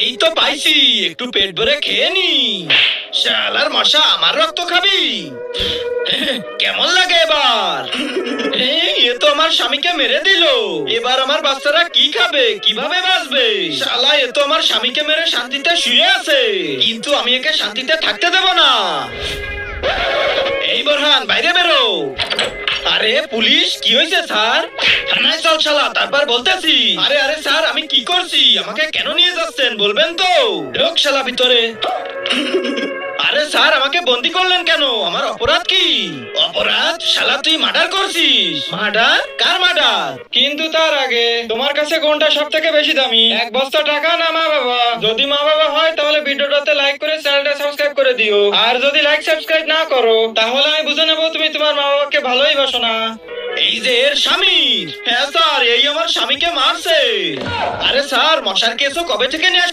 এই তো পাইছি, একটু পেট ভরে খেয়ে নি। শালার মশা, আমার রক্ত খাবি? কেমন লাগে এবার? এ তো আমার স্বামীকে মেরে দিল। এবার আমার বাচ্চারা কি খাবে, কিভাবে বাঁচবে? শালা, এ তো আমার স্বামীকে মেরে শান্তিতে শুয়ে আছে, কিন্তু আমি একে শান্তিতে থাকতে দেব না। এই বোরহান, বাইরে বেরো। আরে পুলিশ, কি হয়েছে স্যার? থানায় চল শালা, তারপর বলতেছি। আরে আরে স্যার, আমি কি করছি? আমাকে কেন নিয়ে যাচ্ছেন বলবেন তো? ঢোক শালা ভিতরে। আরে স্যার, আমাকে বন্দি করলেন কেন? আমার অপরাধ কি? অপরাধ? শালা তুই মার্ডার করছিস। মার্ডার? কার মার্ডার? কিন্তু তার আগে তোমার কাছে কোনটা সব থেকে বেশি দামি, এক বস্তা টাকা না মা বাবা? যদি মা বাবা হয় তাহলে ভিডিওটাতে লাইক করে চ্যানেলটা সাবস্ক্রাইব করে দিও, আর যদি লাইক সাবস্ক্রাইব না করো তাহলে আমি বুঝে নেবো তুমি তোমার মা বাবাকে ভালোই বাসো না। এই যে এর স্বামী। হ্যাঁ স্যার, এই আমার স্বামীকে মারছে। আরে স্যার, মশার কেসও কবে থেকে নিয়ে